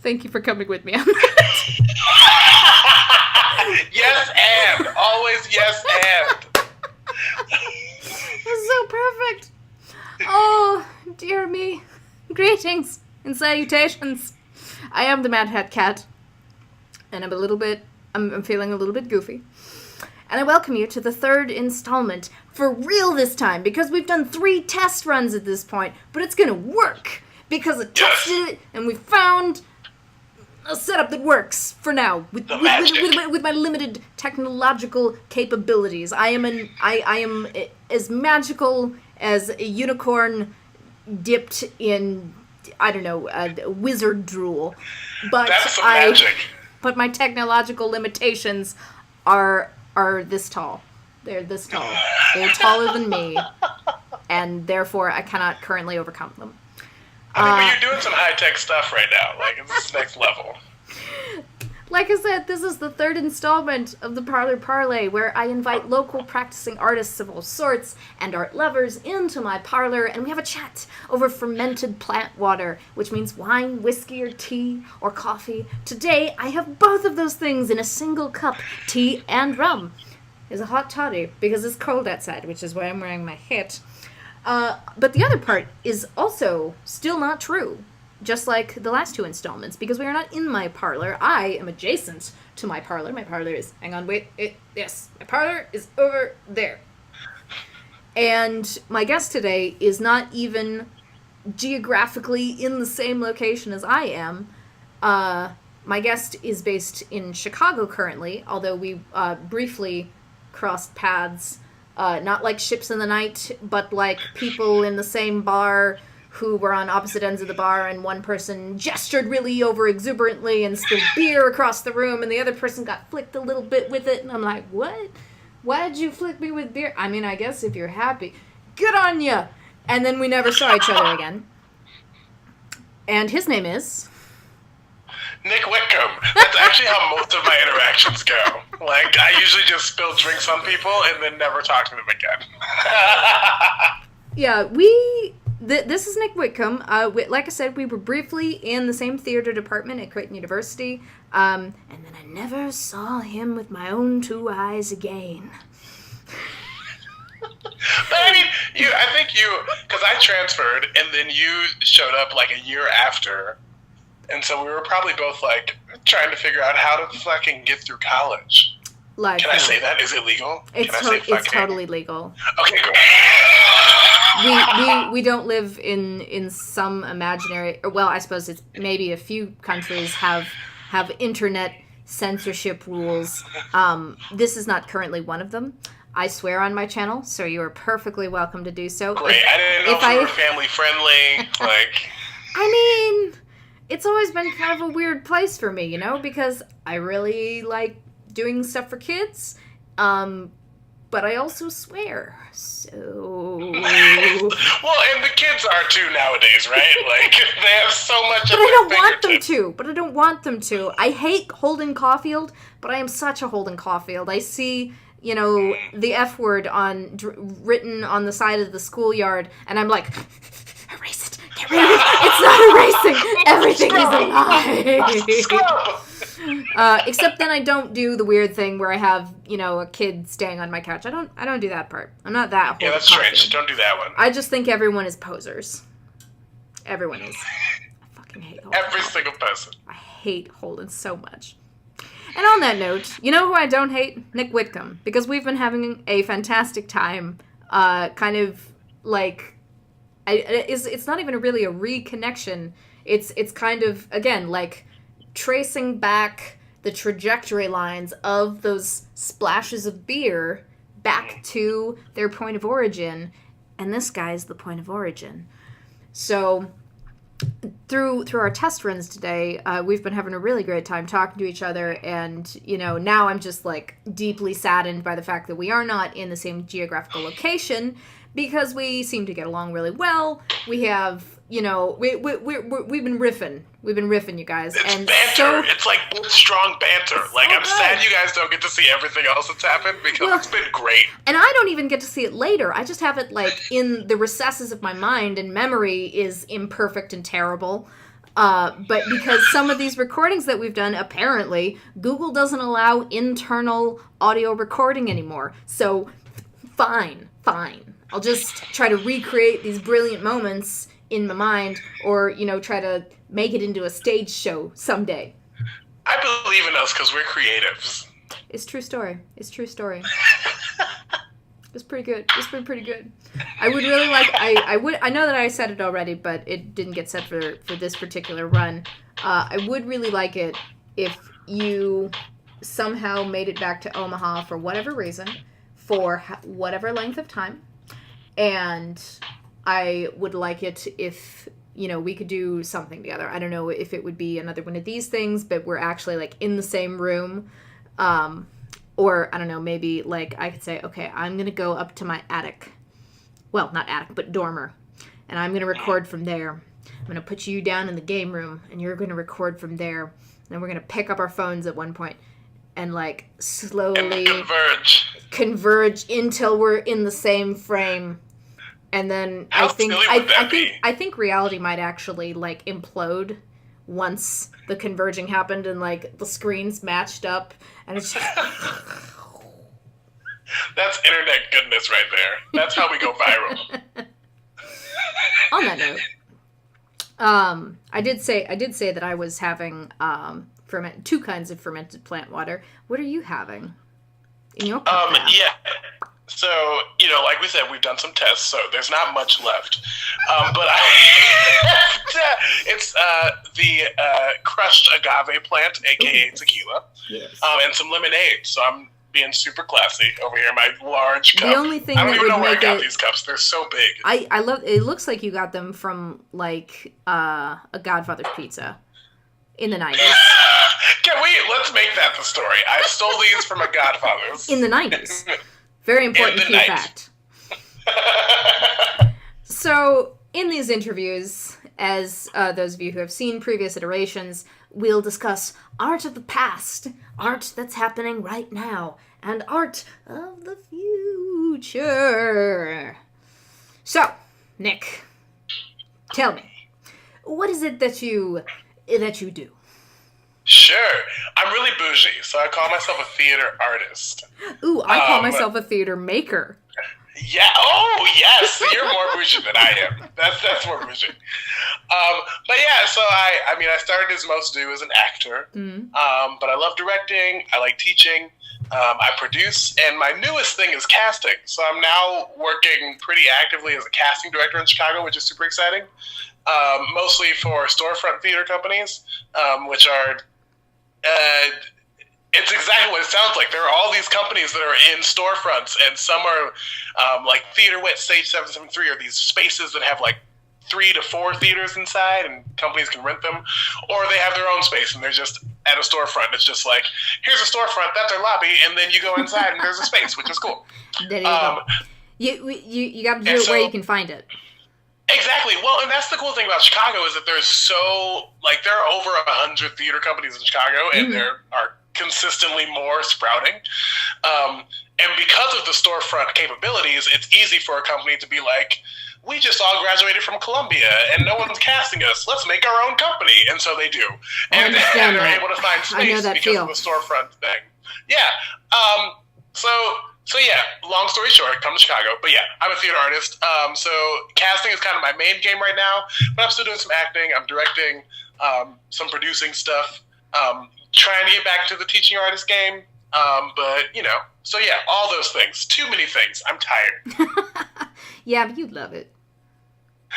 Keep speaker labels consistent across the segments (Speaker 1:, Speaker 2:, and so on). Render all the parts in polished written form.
Speaker 1: Thank you for coming with me on that.
Speaker 2: Yes, and. Always yes, and.
Speaker 1: That's so perfect. Oh, dear me. Greetings and salutations. I am the Madhat cat, and I'm feeling a little bit goofy. And I welcome you to the third installment, for real this time, because we've done 3 test runs at this point, but it's gonna work, because I tested it, and we found a setup that works, for now, with my limited technological capabilities. I am as magical as a unicorn dipped in, I don't know, wizard drool. But
Speaker 2: that's some magic.
Speaker 1: But my technological limitations are this tall. They're this tall. They're taller than me, and therefore I cannot currently overcome them.
Speaker 2: I mean, but you're doing some high-tech stuff right now. Like, this is next level.
Speaker 1: Like I said, this is the third installment of the Parlour Parley, where I invite local practicing artists of all sorts and art lovers into my parlor, and we have a chat over fermented plant water, which means wine, whiskey, or tea, or coffee. Today, I have both of those things in a single cup, tea and rum. It's a hot toddy, because it's cold outside, which is why I'm wearing my hat. But the other part is also still not true. Just like the last 2 installments, because we are not in my parlor. I am adjacent to my parlor. My parlor is, yes, my parlor is over there. And my guest today is not even geographically in the same location as I am. My guest is based in Chicago currently, although we briefly crossed paths, not like ships in the night, but like people in the same bar who were on opposite ends of the bar, and one person gestured really over exuberantly and spilled beer across the room, and the other person got flicked a little bit with it, and I'm like, what? Why'd you flick me with beer? I mean, I guess if you're happy, good on ya! And then we never saw each other again. And his name is...
Speaker 2: Nik Whitcomb. That's actually how most of my interactions go. Like, I usually just spill drinks on people and then never talk to them again.
Speaker 1: Yeah, this is Nik Whitcomb. Like I said, we were briefly in the same theater department at Creighton University, and then I never saw him with my own 2 eyes again.
Speaker 2: But I mean, because I transferred, and then you showed up like a year after, and so we were probably both like trying to figure out how to fucking get through college. Can I say that? Is it legal?
Speaker 1: It's totally legal.
Speaker 2: Okay, great.
Speaker 1: We don't live in some imaginary, or well, I suppose it's maybe a few countries have internet censorship rules. This is not currently one of them. I swear on my channel, so you are perfectly welcome to do so.
Speaker 2: Great. I didn't know if you were family friendly. Like,
Speaker 1: I mean, it's always been kind of a weird place for me, because I really like doing stuff for kids, but I also swear, so...
Speaker 2: Well, and the kids are too nowadays, right? Like, they have so much
Speaker 1: But I don't want them to. I hate Holden Caulfield, but I am such a Holden Caulfield. I see, the F word written on the side of the schoolyard, and I'm like, erase it, get rid of it. It's not erasing. Everything is alive. Except then I don't do the weird thing where I have, a kid staying on my couch. I don't do that part. I'm not that Holden.
Speaker 2: Yeah, that's strange. Don't do that one.
Speaker 1: I just think everyone is posers. Everyone is. I fucking hate Holden.
Speaker 2: Every single person.
Speaker 1: I hate Holden so much. And on that note, you know who I don't hate? Nik Whitcomb. Because we've been having a fantastic time, kind of like... It's not even really a reconnection. It's kind of, again, like... tracing back the trajectory lines of those splashes of beer back to their point of origin, and this guy's the point of origin. So through our test runs today, we've been having a really great time talking to each other, and now I'm just like deeply saddened by the fact that we are not in the same geographical location, because we seem to get along really well. We have we've been riffing. We've been riffing, you guys.
Speaker 2: It's
Speaker 1: and
Speaker 2: banter.
Speaker 1: So,
Speaker 2: it's like strong banter. Like, I'm sad you guys don't get to see everything else that's happened, because it's been great.
Speaker 1: And I don't even get to see it later. I just have it, like, in the recesses of my mind, and memory is imperfect and terrible. But because some of these recordings that we've done, apparently, Google doesn't allow internal audio recording anymore. So, fine. I'll just try to recreate these brilliant moments in my mind, or, try to make it into a stage show someday.
Speaker 2: I believe in us because we're creatives.
Speaker 1: It's true story. It's pretty good. It's been pretty good. I would really like. I know that I said it already, but it didn't get said for this particular run. I would really like it if you somehow made it back to Omaha for whatever reason, for whatever length of time, and I would like it if we could do something together. I don't know if it would be another one of these things, but we're actually like in the same room. Or, I don't know, maybe, like, I could say, okay, I'm going to go up to my attic. Well, not attic, but dormer. And I'm going to record from there. I'm going to put you down in the game room, and you're going to record from there. And then we're going to pick up our phones at one point and, like, slowly converge until we're in the same frame. And then I think reality might actually, like, implode once the converging happened and, like, the screens matched up. And it's just...
Speaker 2: That's internet goodness right there. That's how we go viral.
Speaker 1: On that note, I did say that I was having two kinds of fermented plant water. What are you having in your podcast?
Speaker 2: Yeah. So, like we said, we've done some tests, so there's not much left. But it's the crushed agave plant, a.k.a. tequila,
Speaker 1: yes.
Speaker 2: And some lemonade. So I'm being super classy over here in my large cup.
Speaker 1: The only thing
Speaker 2: I don't
Speaker 1: that
Speaker 2: even
Speaker 1: would
Speaker 2: know where I
Speaker 1: make
Speaker 2: got
Speaker 1: it...
Speaker 2: these cups. They're so big.
Speaker 1: I love... It looks like you got them from, like, a Godfather's Pizza in the 90s.
Speaker 2: Let's make that the story. I stole these from a Godfather's.
Speaker 1: In the 90s. Very important key fact. So, in these interviews, as those of you who have seen previous iterations, we'll discuss art of the past, art that's happening right now, and art of the future. So, Nick, tell me, what is it that you do?
Speaker 2: Sure. I'm really bougie, so I call myself a theater artist.
Speaker 1: Ooh, I call myself a theater maker.
Speaker 2: Yeah. Oh, yes. You're more bougie than I am. That's more bougie. But yeah, so I started as most do as an actor. But I love directing. I like teaching. I produce, and my newest thing is casting. So I'm now working pretty actively as a casting director in Chicago, which is super exciting. Mostly for storefront theater companies, which are. It's exactly what it sounds like. There are all these companies that are in storefronts, and some are like Theater Wit, Stage 773 are these spaces that have like 3 to 4 theaters inside, and companies can rent them, or they have their own space and they're just at a storefront. It's just like, here's a storefront, that's our lobby, and then you go inside and there's a space, which is cool.
Speaker 1: There you go. You got to do it where you can find it.
Speaker 2: Exactly. Well, and that's the cool thing about Chicago is that there are over 100 theater companies in Chicago, and there are consistently more sprouting. And because of the storefront capabilities, it's easy for a company to be like, we just all graduated from Columbia and no one's casting us. Let's make our own company. And so they do. And they're able to find space because of the storefront thing. Yeah. So yeah, long story short, come to Chicago. But yeah, I'm a theater artist. So casting is kind of my main game right now, but I'm still doing some acting. I'm directing, some producing stuff. Trying to get back to the teaching artist game. But so yeah, all those things. Too many things. I'm tired.
Speaker 1: Yeah, but you love it.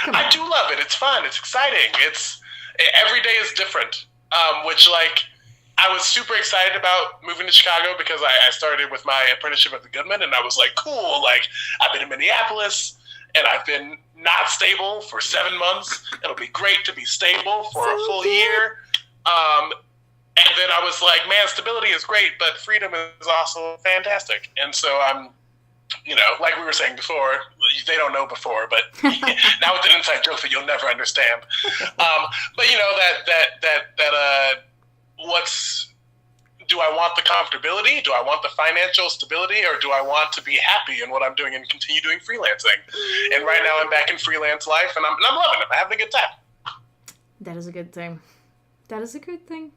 Speaker 2: I do love it. It's fun. It's exciting. Every day is different. Which I was super excited about moving to Chicago because I started with my apprenticeship at the Goodman, and I was like, cool, I've been in Minneapolis, and I've been not stable for 7 months. It'll be great to be stable for a full year. And then I was like, man, stability is great, but freedom is also fantastic. And so I'm, like we were saying before, they don't know before, but now with an inside joke that you'll never understand. But do I want the comfortability? Do I want the financial stability? Or do I want to be happy in what I'm doing and continue doing freelancing? And right now I'm back in freelance life, and I'm loving it. I'm having a good time.
Speaker 1: That is a good thing. That is a good thing.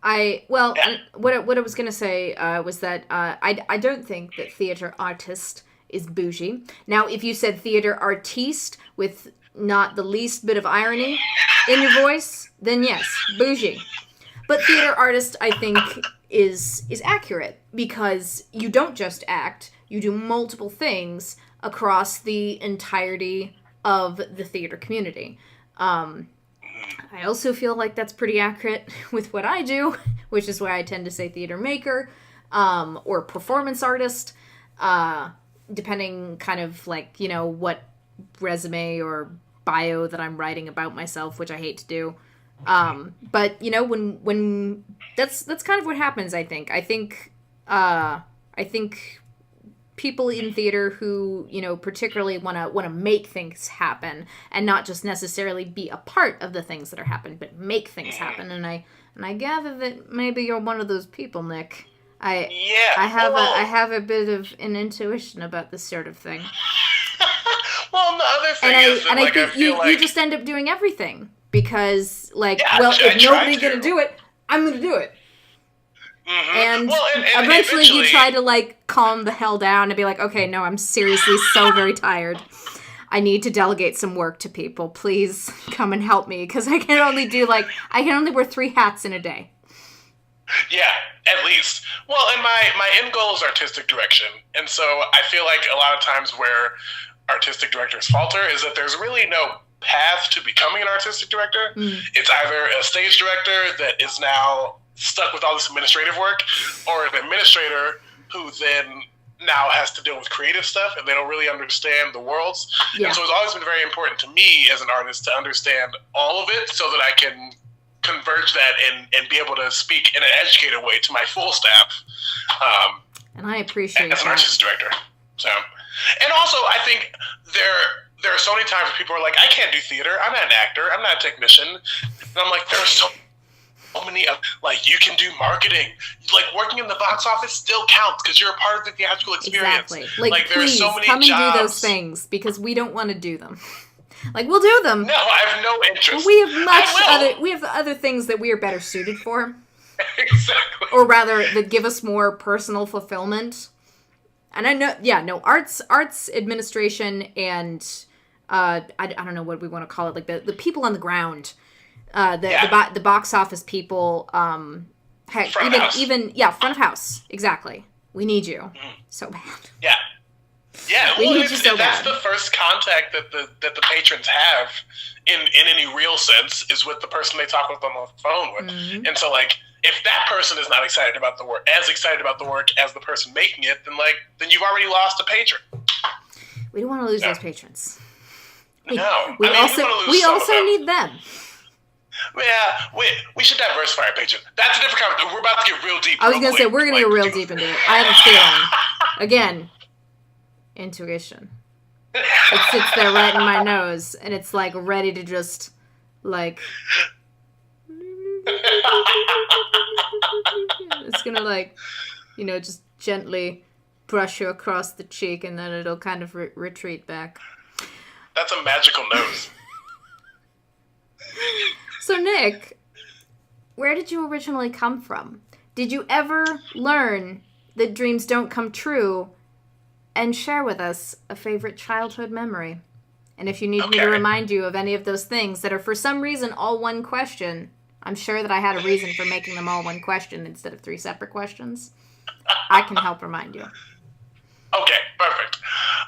Speaker 1: What I was going to say was that I don't think that theater artist is bougie. Now, if you said theater artiste with not the least bit of irony in your voice, then yes, bougie. But theater artist, I think, is accurate, because you don't just act, you do multiple things across the entirety of the theater community. I also feel like that's pretty accurate with what I do, which is why I tend to say theater maker, or performance artist, depending kind of like, you know, what resume or bio that I'm writing about myself, which I hate to do. But you know, when that's kind of what happens, I think people in theater who, you know, particularly want to make things happen and not just necessarily be a part of the things that are happening, but make things happen. And I gather that maybe you're one of those people, Nick. I have a bit of an intuition about this sort of thing.
Speaker 2: Well, the other thing
Speaker 1: I think you just end up doing everything because, like, if nobody's gonna do it, I'm gonna do it. Mm-hmm. And eventually you try to, like, calm the hell down and be like, okay, no, I'm seriously so very tired. I need to delegate some work to people. Please come and help me, because I can only wear 3 hats in a day.
Speaker 2: Yeah, at least. Well, and my end goal is artistic direction. And so I feel like a lot of times where artistic directors falter is that there's really no path to becoming an artistic director. It's either a stage director that is now stuck with all this administrative work, or an administrator who then now has to deal with creative stuff and they don't really understand the worlds. Yeah. And so it's always been very important to me as an artist to understand all of it so that I can converge that and be able to speak in an educated way to my full staff.
Speaker 1: And I appreciate
Speaker 2: as an artistic director. So, and also I think there are so many times where people are like, I can't do theater. I'm not an actor. I'm not a technician. And I'm like, there are so many, like, you can do marketing. Like, working in the box office still counts because you're a part of the theatrical experience.
Speaker 1: Exactly. Like
Speaker 2: there
Speaker 1: please,
Speaker 2: are so many
Speaker 1: come
Speaker 2: jobs.
Speaker 1: and do those things because we don't want to do them. Like, we'll do them.
Speaker 2: No, I have no interest.
Speaker 1: We have other things that we are better suited for.
Speaker 2: Exactly.
Speaker 1: Or rather, that give us more personal fulfillment. And I know, arts administration and I don't know what we want to call it, like the people on the ground. The box office people, front of house, exactly. We need you so bad.
Speaker 2: Yeah. Well, that's the first contact that the patrons have in any real sense is with the person they talk with on the phone with. Mm-hmm. And so, like, if that person is not excited about the work as the person making it, then you've already lost a patron.
Speaker 1: We don't want to lose those patrons.
Speaker 2: We
Speaker 1: also need them.
Speaker 2: Yeah, we should diversify our patron. That's a different conversation. We're about to get real deep.
Speaker 1: I was going to say, we're going to get real deep into it. I have a feeling. Again, intuition. It sits there right in my nose, and it's, like, ready to just, like... It's going to, like, you know, just gently brush you across the cheek, and then it'll kind of retreat back.
Speaker 2: That's a magical nose.
Speaker 1: So, Nick, where did you originally come from? Did you ever learn that dreams don't come true and share with us a favorite childhood memory? And if you need me to remind you of any of those things that are for some reason all one question, I'm sure that I had a reason for making them all one question instead of 3 separate questions. I can help remind you.
Speaker 2: Okay, perfect.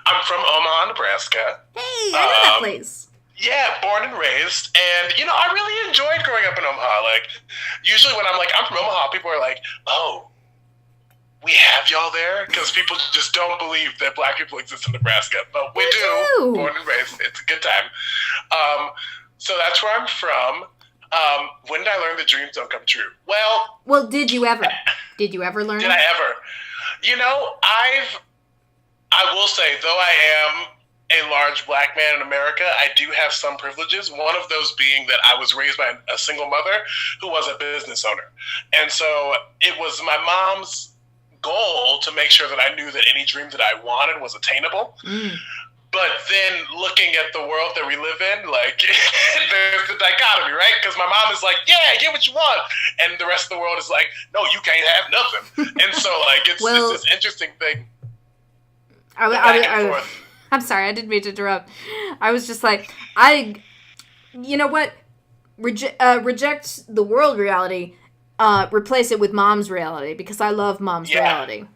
Speaker 2: I'm from Omaha, Nebraska.
Speaker 1: Hey, I know that place.
Speaker 2: Yeah, born and raised, and, you know, I really enjoyed growing up in Omaha. Like, usually when I'm like, I'm from Omaha, people are like, oh, we have y'all there? Because people just don't believe that black people exist in Nebraska, but we do. Born and raised. It's a good time. So that's where I'm from. When did I learn that dreams don't come true? Well,
Speaker 1: did you ever? Did you ever learn?
Speaker 2: Did I ever? You know, I will say, though I am a large black man in America, I do have some privileges. One of those being that I was raised by a single mother who was a business owner. And so it was my mom's goal to make sure that I knew that any dream that I wanted was attainable. But But then looking at the world that we live in, like, there's the dichotomy, right? Because my mom is like, yeah, get what you want. And the rest of the world is like, no, you can't have nothing. And so, like, it's this interesting thing.
Speaker 1: I'm sorry, I didn't mean to interrupt. I was just like, you know what? Reject the world reality, replace it with mom's reality, because I love mom's reality.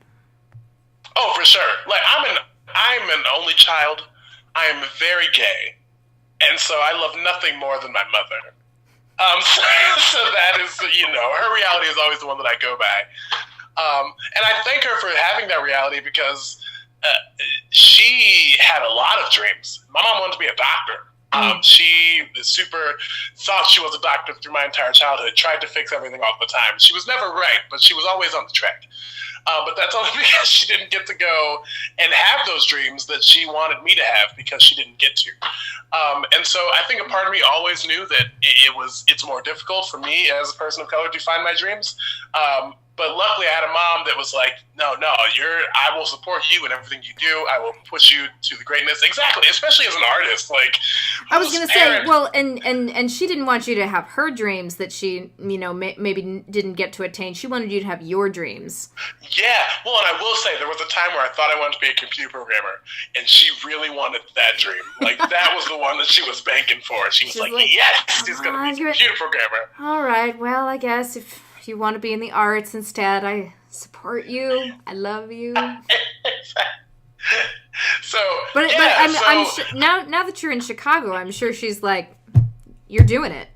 Speaker 2: Oh, for sure. Like, I'm an only child. I am very gay. And so I love nothing more than my mother. So that is, her reality is always the one that I go by. And I thank her for having that reality, because she had a lot of dreams. My mom wanted to be a doctor. She thought she was a doctor through my entire childhood, tried to fix everything all the time. She was never right, but she was always on the track. But that's only because she didn't get to go and have those dreams that she wanted me to have, because she didn't get to. And so I think a part of me always knew that it's more difficult for me as a person of color to find my dreams. But luckily, I had a mom that was like, no, I will support you in everything you do. I will push you to the greatness. Exactly, especially as an artist. Like,
Speaker 1: I was going to say, well, and she didn't want you to have her dreams that she, maybe didn't get to attain. She wanted you to have your dreams. Yeah, well, and I will say, there was a time where I thought I wanted to be a computer programmer, and she really wanted that dream. Like, that was the one that she was banking for. She was like, yes, she's going to be a computer programmer. All right, well, I guess if you want to be in the arts instead, I support you. I love you. I'm sure, now that you're in Chicago, I'm sure she's like, you're doing it.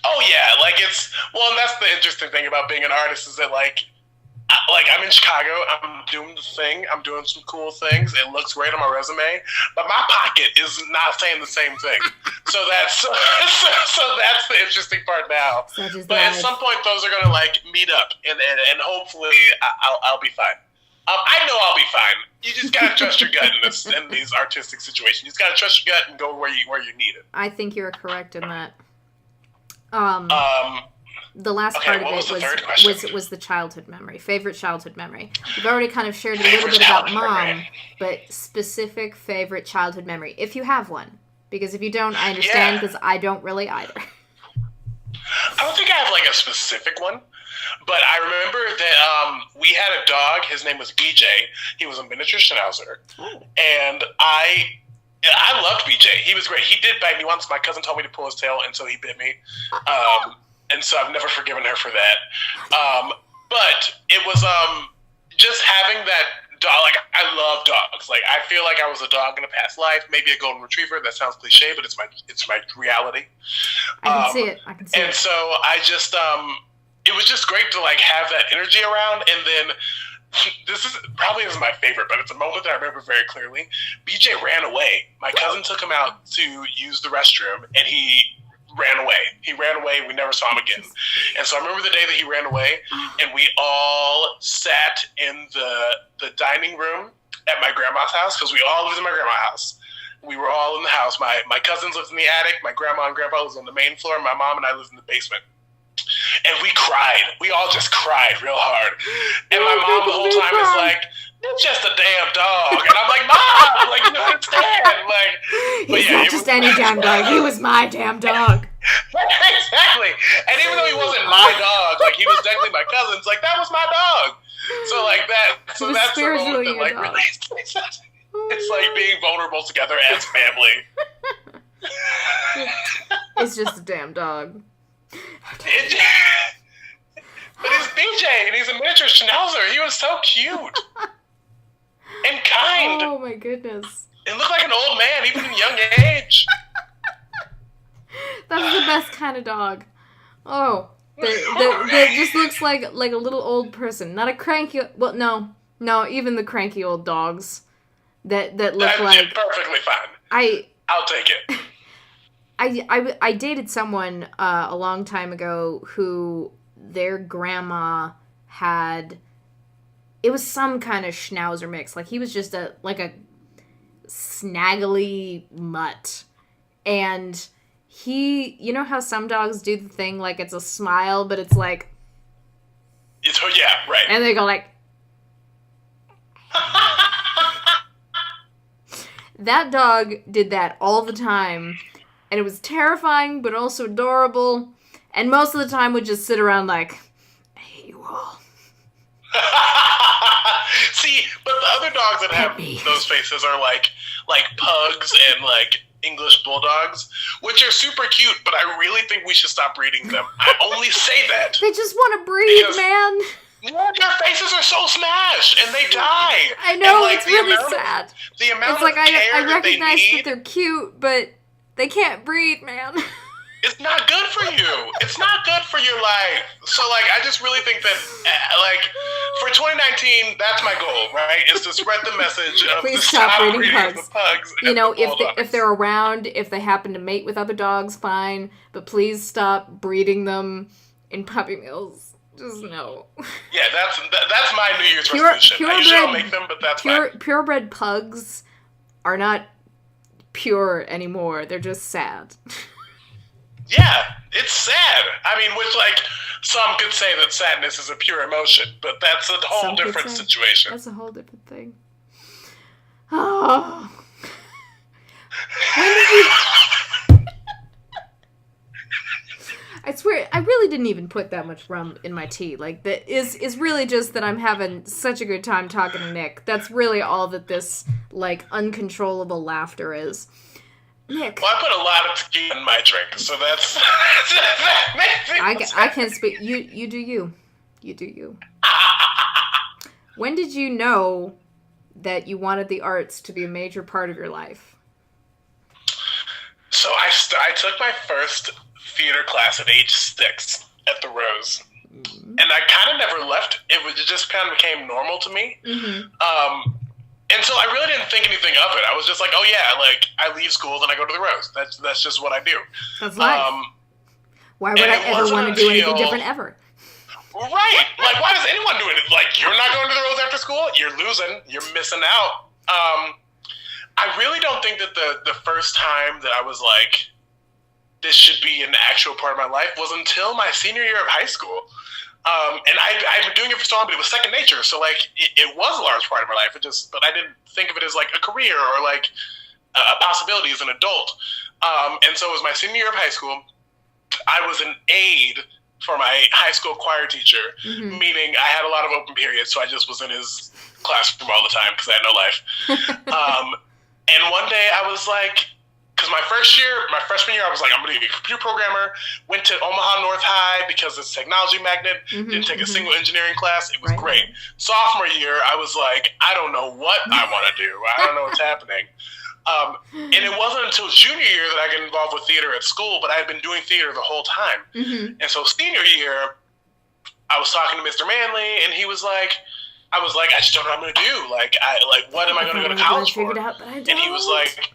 Speaker 1: Oh yeah, and that's the interesting thing about being an artist, is that I'm in Chicago, I'm doing the thing, I'm doing some cool things, it looks great on my resume, but my pocket is not saying the same thing. So that's the interesting part now. But at some point, those are gonna meet up, and hopefully I'll be fine. I know I'll be fine. You just gotta trust your gut in these artistic situations. You just gotta trust your gut and go where you need it. I think you're correct in that. The last part of it was the childhood memory, favorite childhood memory. We've already kind of shared a little bit about mom, but specific favorite childhood memory, if you have one. Because if you don't, I understand, because I don't really either. I don't think I have a specific one, but I remember that we had a dog. His name was BJ. He was a miniature Schnauzer, and I loved BJ. He was great. He did bite me once. My cousin told me to pull his tail, and so he bit me. And so I've never forgiven her for that. But it was just having that dog. I love dogs. I feel like I was a dog in a past life, maybe a golden retriever. That sounds cliche, but it's my reality. I can see it. And so I just it was just great to have that energy around. And then this probably isn't my favorite, but it's a moment that I remember very clearly. BJ ran away. My cousin took him out to use the restroom, and he ran away. He ran away. We never saw him again. And so I remember the day that he ran away, and we all sat in the dining room at my grandma's house, because we all lived in my grandma's house. We were all in the house. My cousins lived in the attic. My grandma and grandpa was on the main floor. My mom and I lived in the basement. And we cried. We all just cried real hard. And my mom the whole time is like, it's just a damn dog. And I'm like, Mom, you don't understand. He's not just any damn dog. He was my damn dog.
Speaker 2: Exactly. And even though he wasn't my dog, he was technically my cousin's, that was my dog. So that. So that's the moment that really. It's being vulnerable together as family.
Speaker 1: It's just a damn dog.
Speaker 2: But he's BJ, and he's a miniature Schnauzer. He was so cute and kind.
Speaker 1: Oh my goodness!
Speaker 2: It looked like an old man, even in young age.
Speaker 1: That's the best kind of dog. Oh, that just looks like a little old person, not a cranky. Well, no, even the cranky old dogs that look
Speaker 2: perfectly fine. I'll take it.
Speaker 1: I dated someone a long time ago who their grandma had, it was some kind of Schnauzer mix. He was just a snaggly mutt. And he, you know how some dogs do the thing it's a smile, but it's
Speaker 2: it's, yeah, right.
Speaker 1: And they go That dog did that all the time. And it was terrifying, but also adorable. And most of the time would just sit around like, I hate you all.
Speaker 2: See, but the other dogs that have those faces are like pugs and like English bulldogs, which are super cute, but I really think we should stop breeding them. I only say that.
Speaker 1: They just want to breed, man.
Speaker 2: Yeah, their faces are so smashed, and they die.
Speaker 1: I know,
Speaker 2: and, like,
Speaker 1: it's really sad.
Speaker 2: The amount
Speaker 1: it's like
Speaker 2: of care
Speaker 1: I recognize
Speaker 2: that
Speaker 1: they're cute, but they can't breed, man.
Speaker 2: It's not good for you. It's not good for your life. So, like, I just really think that, like, for 2019, that's my goal, right? Is to spread the message of
Speaker 1: please stop breeding pugs.
Speaker 2: The pugs.
Speaker 1: You know, if they're around, if they happen to mate with other dogs, fine. But please stop breeding them in puppy mills. Just no.
Speaker 2: Yeah, that's my New Year's resolution. I usually don't make them, but that's fine.
Speaker 1: Purebred pugs are not pure anymore. They're just sad.
Speaker 2: Yeah, it's sad. I mean, which, like, some could say that sadness is a pure emotion, but that's a whole different situation.
Speaker 1: That's a whole different thing. Oh. When did you... I swear, I really didn't even put that much rum in my tea. Like, that is really just that I'm having such a good time talking to Nick. That's really all that this, like, uncontrollable laughter is. Nick.
Speaker 2: Well, I put a lot of tequila in my drink, so that's...
Speaker 1: I can't speak. You do you. You do you. When did you know that you wanted the arts to be a major part of your life?
Speaker 2: So I took my first theater class at age 6 at the Rose. Mm-hmm. And I kind of never left. It just kind of became normal to me. Mm-hmm. And so I really didn't think anything of it. I was just like, oh yeah, like, I leave school, then I go to the Rose. That's just what I do.
Speaker 1: That's life. Why would I ever want to do anything different ever?
Speaker 2: Right. Like, why does anyone do it? Like, you're not going to the Rose after school? You're losing. You're missing out. I really don't think that the first time that I was like, this should be an actual part of my life was until my senior year of high school. And I've been doing it for so long, but it was second nature. So, like, it was a large part of my life. But I didn't think of it as, like, a career or, like, a possibility as an adult. And so it was my senior year of high school. I was an aide for my high school choir teacher, mm-hmm. meaning I had a lot of open periods, so I just was in his classroom all the time because I had no life. And one day I was like, because my freshman year, I was like, I'm going to be a computer programmer. Went to Omaha North High because it's a technology magnet. Mm-hmm, didn't take a single engineering class. It was great. Sophomore year, I was like, I don't know what I want to do. I don't know what's happening. And it wasn't until junior year that I got involved with theater at school, but I had been doing theater the whole time. Mm-hmm. And so senior year, I was talking to Mr. Manley, and he was like, I was like, I just don't know what I'm going to do. Like, what am I going to go to college for? And he was like,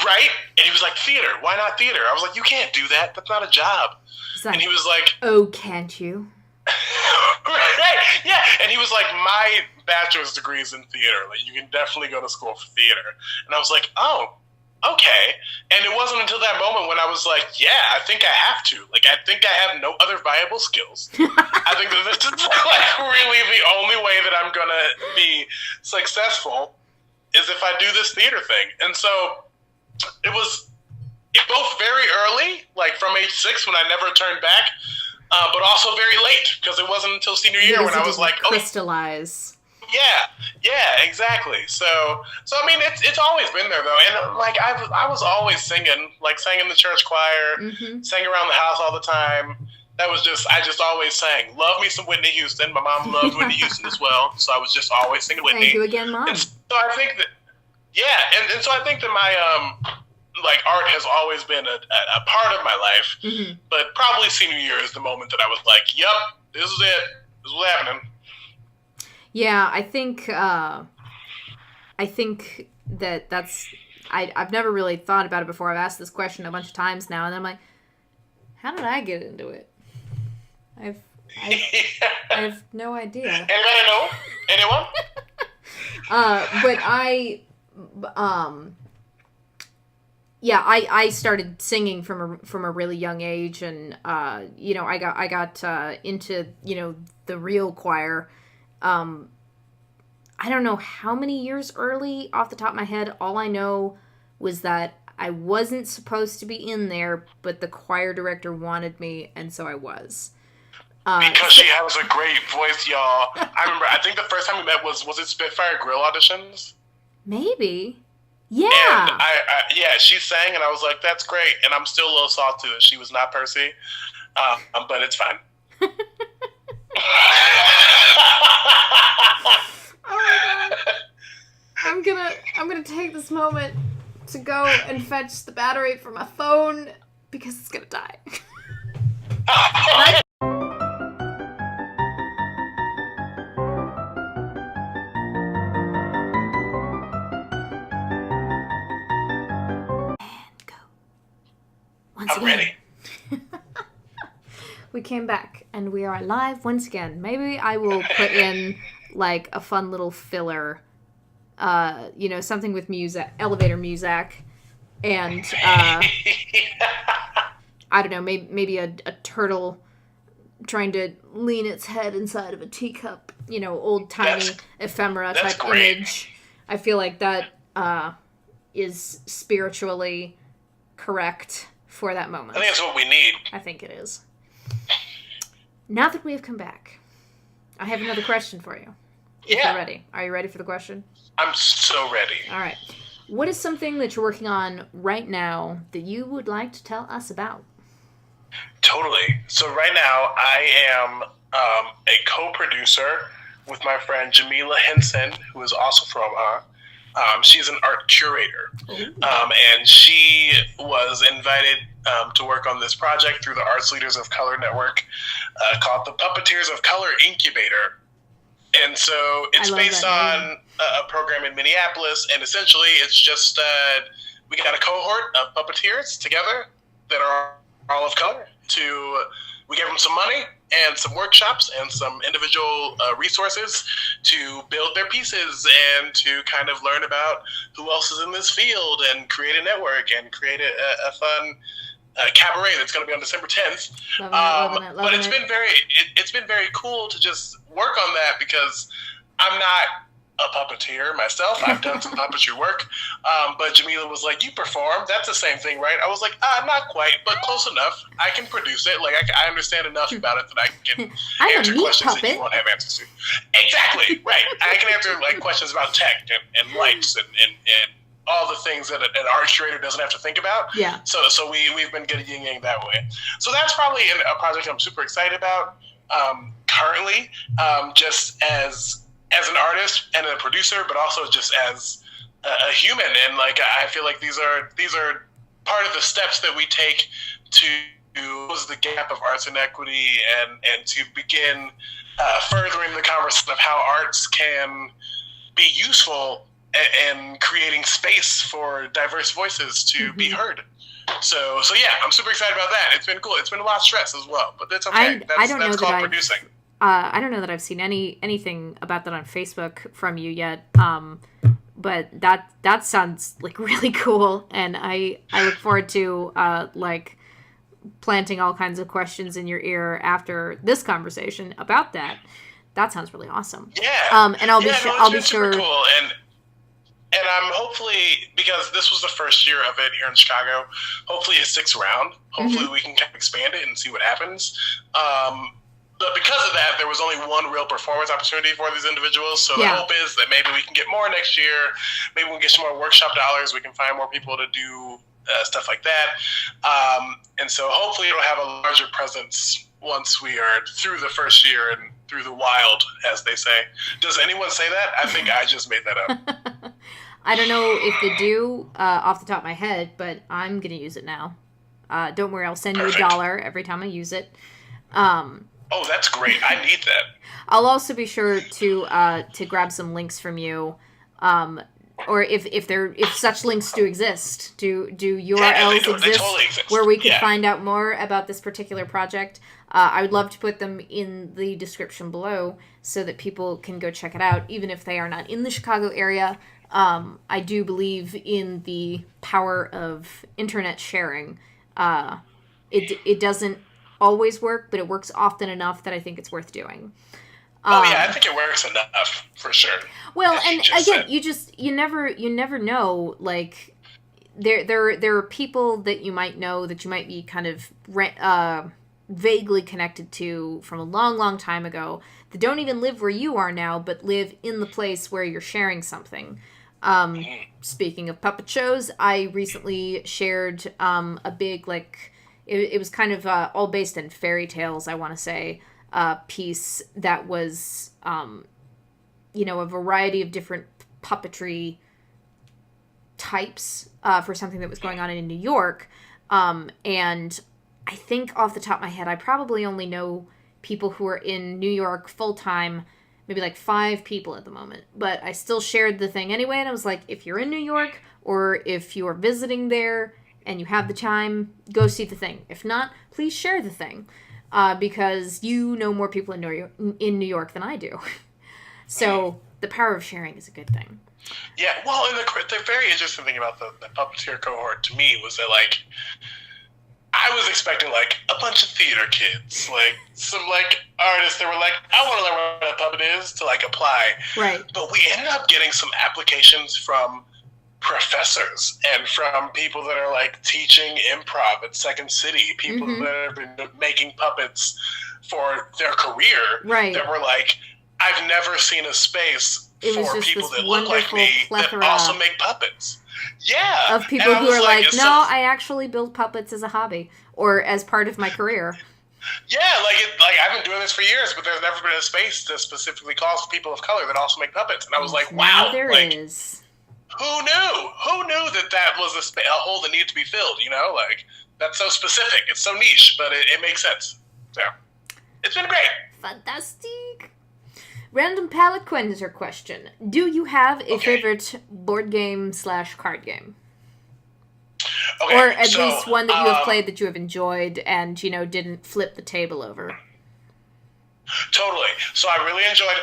Speaker 2: right? And he was like, theater. Why not theater? I was like, you can't do that. That's not a job. And he was like,
Speaker 1: oh, can't you?
Speaker 2: Right. Yeah. And he was like, my bachelor's degree is in theater. Like, you can definitely go to school for theater. And I was like, oh, okay. And it wasn't until that moment when I was like, yeah, I think I have to. Like, I think I have no other viable skills. I think that this is, like, really the only way that I'm going to be successful is if I do this theater thing. And so it was both very early, like from age 6 when I never turned back, but also very late because it wasn't until senior year when I was like,
Speaker 1: crystallize.
Speaker 2: Yeah, exactly. So I mean, it's always been there though, and like I was always singing, like sang in the church choir, mm-hmm. sang around the house all the time. I just always sang. Love me some Whitney Houston. My mom loved Whitney Houston as well, so I was just always singing Whitney.
Speaker 1: Thank you again, Mom.
Speaker 2: And so I think that. Yeah, and so I think that my like art has always been a part of my life, mm-hmm. but probably senior year is the moment that I was like, "Yep, this is it. This is what's happening."
Speaker 1: Yeah, I think that's I've never really thought about it before. I've asked this question a bunch of times now, and I'm like, how did I get into it? I have no idea.
Speaker 2: Anybody know? Anyone?
Speaker 1: But I started singing from a really young age, and I got into the real choir. I don't know how many years early off the top of my head. All I know was that I wasn't supposed to be in there, but the choir director wanted me, and so I was.
Speaker 2: Because she has a great voice, y'all. I remember, I think the first time we met was it Spitfire Grill auditions?
Speaker 1: Maybe. Yeah.
Speaker 2: And yeah, she sang, and I was like, that's great. And I'm still a little salty that she was not Percy, but it's fine.
Speaker 1: Oh my god. I'm gonna take this moment to go and fetch the battery for my phone because it's gonna die. And go. Once
Speaker 2: I'm
Speaker 1: again.
Speaker 2: ready.
Speaker 1: We came back and we are live once again. Maybe I will put in like a fun little filler, something with music, elevator music, and I don't know, maybe a turtle trying to lean its head inside of a teacup, old timey ephemera type
Speaker 2: great.
Speaker 1: image. I feel like that is spiritually correct for that moment.
Speaker 2: I think that's what we need.
Speaker 1: I think it is. Now that we have come back, I have another question for you. If you're ready. Are you ready for the question?
Speaker 2: I'm so ready.
Speaker 1: All right. What is something that you're working on right now that you would like to tell us about?
Speaker 2: Totally. So right now I am a co-producer with my friend Jamila Henson, who is also from she's an art curator. And she was invited to work on this project through the Arts Leaders of Color Network called the Puppeteers of Color Incubator. And so it's based on a program in Minneapolis, and essentially it's just we got a cohort of puppeteers together that are all of color. We gave them some money and some workshops and some individual resources to build their pieces and to kind of learn about who else is in this field and create a network and create a fun cabaret that's going to be on December 10th.
Speaker 1: Loving it.
Speaker 2: But it's been very cool to just work on that because I'm not a puppeteer myself. I've done some puppetry work, but Jamila was like, "You perform? That's the same thing, right?" I was like, "Not quite, but close enough. I can produce it. Like I understand enough about it that I can answer questions that you won't have answers to." Exactly, right. I can answer like questions about tech and lights and all the things that an art curator doesn't have to think about.
Speaker 1: Yeah.
Speaker 2: So we've been good at yin-yang that way. So that's probably a project I'm super excited about currently, just as an artist and a producer, but also just as a human. And like I feel like these are part of the steps that we take to close the gap of arts inequity and to begin furthering the conversation of how arts can be useful and creating space for diverse voices to be heard. So yeah, I'm super excited about that. It's been cool. It's been a lot of stress as well, but that's okay. That's called producing.
Speaker 1: I don't know that I've seen anything about that on Facebook from you yet. But that sounds like really cool, and I look forward to like planting all kinds of questions in your ear after this conversation about that. That sounds really awesome.
Speaker 2: Yeah.
Speaker 1: And I'll be sure.
Speaker 2: Cool. And I'm hopefully, because this was the first year of it here in Chicago, hopefully it sticks around. Hopefully we can kind of expand it and see what happens. But because of that, there was only one real performance opportunity for these individuals. So the hope is that maybe we can get more next year. Maybe we can get some more workshop dollars. We can find more people to do stuff like that. And so hopefully it'll have a larger presence once we are through the first year and through the wild, as they say. Does anyone say that? I think I just made that up.
Speaker 1: I don't know if they do off the top of my head, but I'm going to use it now. Don't worry, I'll send you $1 every time I use it.
Speaker 2: Oh, that's great. I need that.
Speaker 1: I'll also be sure to grab some links from you, or if such links do exist. Do URLs exist
Speaker 2: they totally exist
Speaker 1: where we could find out more about this particular project? I would love to put them in the description below so that people can go check it out, even if they are not in the Chicago area. I do believe in the power of internet sharing. It doesn't always work, but it works often enough that I think it's worth doing.
Speaker 2: Oh yeah, I think it works enough for sure.
Speaker 1: Well, and again, you never know. Like there are people that you might know that you might be kind of vaguely connected to from a long time ago that don't even live where you are now, but live in the place where you're sharing something. Speaking of puppet shows, I recently shared a big it was kind of all based in fairy tales, I want to say, piece that was a variety of different puppetry types for something that was going on in New York. And I think off the top of my head, I probably only know people who are in New York full-time, maybe 5 people at the moment. But I still shared the thing anyway, and I was like, if you're in New York, or if you're visiting there and you have the time, go see the thing. If not, please share the thing. Because you know more people in New York than I do. So the power of sharing is a good thing.
Speaker 2: Yeah, well, and the very interesting thing about the puppeteer cohort to me was that, I was expecting, a bunch of theater kids, some, artists that were I want to learn what a puppet is to, apply.
Speaker 1: Right.
Speaker 2: But we ended up getting some applications from professors and from people that are, teaching improv at Second City, people that have been making puppets for their career.
Speaker 1: Right.
Speaker 2: That were I've never seen a space for people that look like me that also make puppets. Yeah.
Speaker 1: Of people who are no, I actually build puppets as a hobby or as part of my career.
Speaker 2: Yeah, I've been doing this for years, but there's never been a space that specifically calls for people of color that also make puppets. And I was like, wow.
Speaker 1: Now there is.
Speaker 2: Who knew? Who knew that was a hole that needed to be filled, That's so specific. It's so niche, but it makes sense. So, it's been great.
Speaker 1: Fantastic. Random palette cleanser question. Do you have a favorite board game / card game?
Speaker 2: Okay,
Speaker 1: or at least one that you have played that you have enjoyed and, didn't flip the table over?
Speaker 2: Totally. So I really enjoyed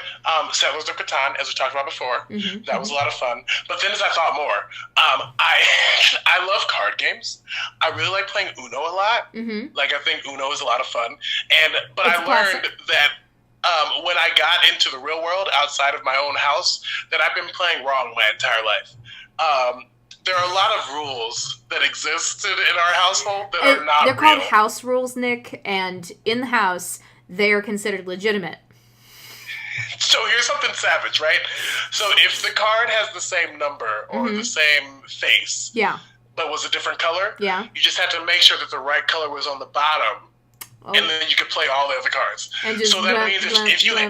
Speaker 2: Settlers of Catan, as we talked about before. Mm-hmm, that was a lot of fun. But then as I thought more, I love card games. I really like playing Uno a lot. Mm-hmm. I think Uno is a lot of fun. But I learned that when I got into the real world outside of my own house, that I've been playing wrong my entire life. There are a lot of rules that exist in our household that are not real.
Speaker 1: They're called house rules, Nick, and in the house, they are considered legitimate.
Speaker 2: So here's something savage, right? So if the card has the same number or the same face, but was a different color, you just had to make sure that the right color was on the bottom. Oh. And then you could play all the other cards.
Speaker 1: And just
Speaker 2: so that means if you so